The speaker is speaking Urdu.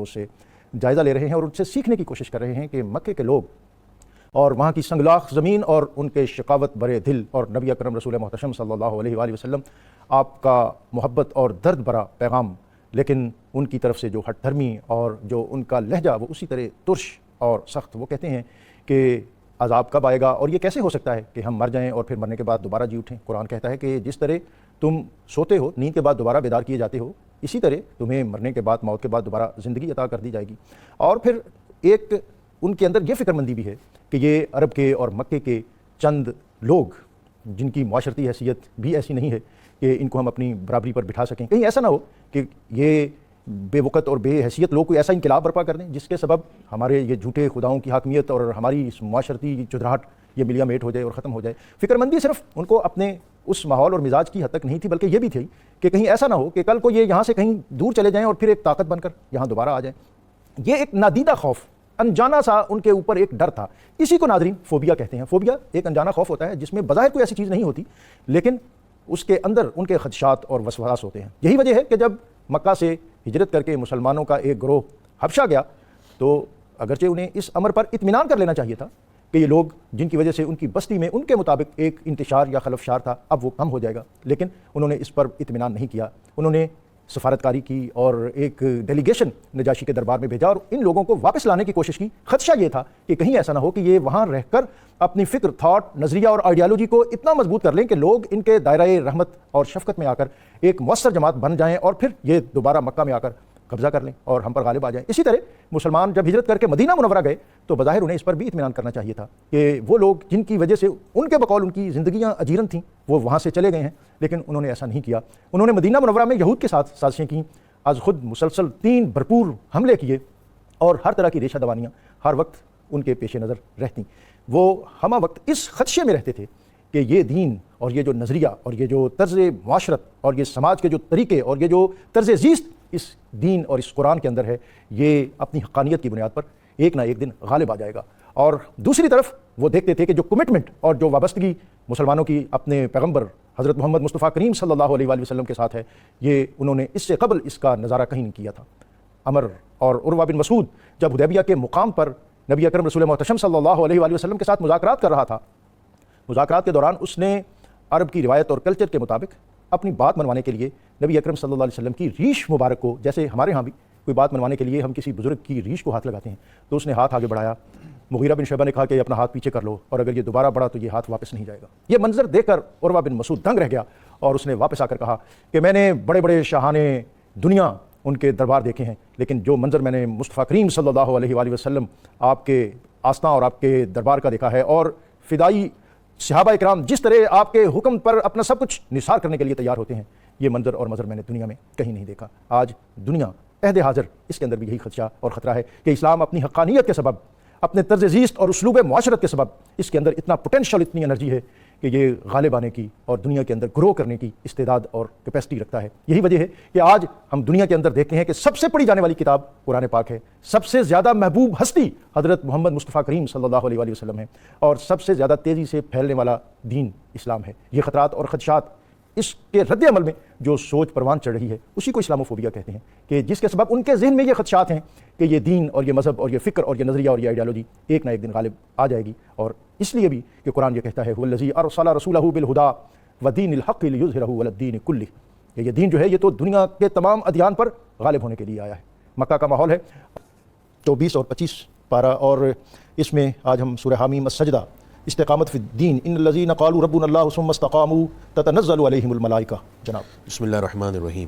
اس سے جائزہ لے رہے ہیں اور ان سے سیکھنے کی کوشش کر رہے ہیں کہ مکے کے لوگ اور وہاں کی سنگلاخ زمین اور ان کے شقاوت برے دل اور نبی اکرم رسول محتشم صلی اللہ علیہ وآلہ وسلم آپ کا محبت اور درد بھرا پیغام، لیکن ان کی طرف سے جو ہٹ دھرمی اور جو ان کا لہجہ وہ اسی طرح ترش اور سخت۔ وہ کہتے ہیں کہ عذاب کب آئے گا اور یہ کیسے ہو سکتا ہے کہ ہم مر جائیں اور پھر مرنے کے بعد دوبارہ جی اٹھیں۔ قرآن کہتا ہے کہ جس طرح تم سوتے ہو، نیند کے بعد دوبارہ بیدار کیے جاتے ہو، اسی طرح تمہیں مرنے کے بعد، موت کے بعد دوبارہ زندگی عطا کر دی جائے گی۔ اور پھر ایک ان کے اندر یہ فکر مندی بھی ہے کہ یہ عرب کے اور مکے کے چند لوگ جن کی معاشرتی حیثیت بھی ایسی نہیں ہے کہ ان کو ہم اپنی برابری پر بٹھا سکیں، کہیں ایسا نہ ہو کہ یہ بے وقت اور بے حیثیت لوگ کوئی ایسا انقلاب برپا کر دیں جس کے سبب ہمارے یہ جھوٹے خداؤں کی حاکمیت اور ہماری اس معاشرتی چدراہٹ یہ ملیا میٹ ہو جائے اور ختم ہو جائے۔ فکر مندی صرف ان کو اپنے اس ماحول اور مزاج کی حد تک نہیں تھی، بلکہ یہ بھی تھی کہ کہیں ایسا نہ ہو کہ کل کو یہ یہاں سے کہیں دور چلے جائیں اور پھر ایک طاقت بن کر یہاں دوبارہ آ جائیں۔ یہ ایک نادیدہ خوف، انجانا سا ان کے اوپر ایک ڈر تھا۔ اسی کو ناظرین فوبیا کہتے ہیں۔ فوبیا ایک انجانا خوف ہوتا ہے جس میں بظاہر کوئی ایسی چیز نہیں ہوتی، لیکن اس کے اندر ان کے خدشات اور وسواس ہوتے ہیں۔ یہی وجہ ہے کہ جب مکہ سے ہجرت کر کے مسلمانوں کا ایک گروہ حبشہ گیا تو اگرچہ انہیں اس امر پر اطمینان کر لینا چاہیے تھا کہ یہ لوگ جن کی وجہ سے ان کی بستی میں ان کے مطابق ایک انتشار یا خلفشار تھا اب وہ کم ہو جائے گا، لیکن انہوں نے اس پر اطمینان نہیں کیا۔ انہوں نے سفارتکاری کی اور ایک ڈیلیگیشن نجاشی کے دربار میں بھیجا اور ان لوگوں کو واپس لانے کی کوشش کی۔ خدشہ یہ تھا کہ کہیں ایسا نہ ہو کہ یہ وہاں رہ کر اپنی فکر، تھاٹ، نظریہ اور آئیڈیالوجی کو اتنا مضبوط کر لیں کہ لوگ ان کے دائرہ رحمت اور شفقت میں آ کر ایک مؤثر جماعت بن جائیں اور پھر یہ دوبارہ مکہ میں آ کر قبضہ کر لیں اور ہم پر غالب آ جائیں۔ اسی طرح مسلمان جب ہجرت کر کے مدینہ منورہ گئے تو بظاہر انہیں اس پر بھی اطمینان کرنا چاہیے تھا کہ وہ لوگ جن کی وجہ سے ان کے بقول ان کی زندگیاں اجیرن تھیں وہ وہاں سے چلے گئے ہیں، لیکن انہوں نے ایسا نہیں کیا۔ انہوں نے مدینہ منورہ میں یہود کے ساتھ سازشیں کیں، از خود مسلسل 3 بھرپور حملے کیے اور ہر طرح کی ریشہ دوانیاں ہر وقت ان کے پیش نظر رہتیں۔ وہ ہمہ وقت اس خدشے میں رہتے تھے کہ یہ دین اور یہ جو نظریہ اور یہ جو طرز معاشرت اور یہ سماج کے جو طریقے اور یہ جو طرز زیست اس دین اور اس قرآن کے اندر ہے، یہ اپنی حقانیت کی بنیاد پر ایک نہ ایک دن غالب آ جائے گا۔ اور دوسری طرف وہ دیکھتے تھے کہ جو کمٹمنٹ اور جو وابستگی مسلمانوں کی اپنے پیغمبر حضرت محمد مصطفیٰ کریم صلی اللہ علیہ وآلہ وسلم کے ساتھ ہے، یہ انہوں نے اس سے قبل اس کا نظارہ کہیں نہیں کیا تھا۔ عمر اور عروہ بن مسعود جب حدیبیہ کے مقام پر نبی اکرم رسول محتشم صلی اللہ علیہ وآلہ وسلم کے ساتھ مذاکرات کر رہا تھا، مذاکرات کے دوران اس نے عرب کی روایت اور کلچر کے مطابق اپنی بات منوانے کے لیے نبی اکرم صلی اللہ علیہ وسلم کی ریش مبارک کو، جیسے ہمارے ہاں بھی کوئی بات منوانے کے لیے ہم کسی بزرگ کی ریش کو ہاتھ لگاتے ہیں، تو اس نے ہاتھ آگے بڑھایا۔ مغیرہ بن شعبہ نے کہا کہ اپنا ہاتھ پیچھے کر لو اور اگر یہ دوبارہ بڑھا تو یہ ہاتھ واپس نہیں جائے گا۔ یہ منظر دیکھ کر عروہ بن مسعود دنگ رہ گیا اور اس نے واپس آ کر کہا کہ میں نے بڑے بڑے شاہان دنیا ان کے دربار دیکھے ہیں، لیکن جو منظر میں نے مصطفیٰ کریم صلی اللہ علیہ وآلہ وسلم آپ کے آستاں اور آپ کے دربار کا دیکھا ہے، اور فدائی صحابہ اکرام جس طرح آپ کے حکم پر اپنا سب کچھ نثار کرنے کے لیے تیار ہوتے ہیں، یہ منظر اور منظر میں نے دنیا میں کہیں نہیں دیکھا۔ آج دنیا عہد حاضر اس کے اندر بھی یہی خدشہ اور خطرہ ہے کہ اسلام اپنی حقانیت کے سبب، اپنے طرز زیست اور اسلوب معاشرت کے سبب اس کے اندر اتنا پوٹینشل، اتنی انرجی ہے کہ یہ غالب آنے کی اور دنیا کے اندر گرو کرنے کی استعداد اور کیپیسٹی رکھتا ہے۔ یہی وجہ ہے کہ آج ہم دنیا کے اندر دیکھتے ہیں کہ سب سے پڑھی جانے والی کتاب قرآن پاک ہے، سب سے زیادہ محبوب ہستی حضرت محمد مصطفیٰ کریم صلی اللہ علیہ وآلہ وسلم ہے، اور سب سے زیادہ تیزی سے پھیلنے والا دین اسلام ہے۔ یہ خطرات اور خدشات، اس کے رد عمل میں جو سوچ پروان چڑھ رہی ہے، اسی کو اسلاموفوبیا کہتے ہیں، کہ جس کے سبب ان کے ذہن میں یہ خدشات ہیں کہ یہ دین اور یہ مذہب اور یہ فکر اور یہ نظریہ اور یہ آئیڈیالوجی ایک نہ ایک دن غالب آ جائے گی۔ اور اس لیے بھی کہ قرآن یہ کہتا ہے هو الذی ارسل رسولہ بالہدی ودین الحق لیظہرہ علی الدین کلہ، کہ یہ دین جو ہے یہ تو دنیا کے تمام ادیان پر غالب ہونے کے لیے آیا ہے۔ مکہ کا ماحول ہے 24 اور 25 پارہ، اور اس میں آج ہم سورہ حامیم السجدہ، استقامت فی الدین، ان الذین قالوا ربنا اللہ ثم استقاموا تتنزل علیہم الملائکہ، جناب۔ بسم اللہ الرحمن الرحیم۔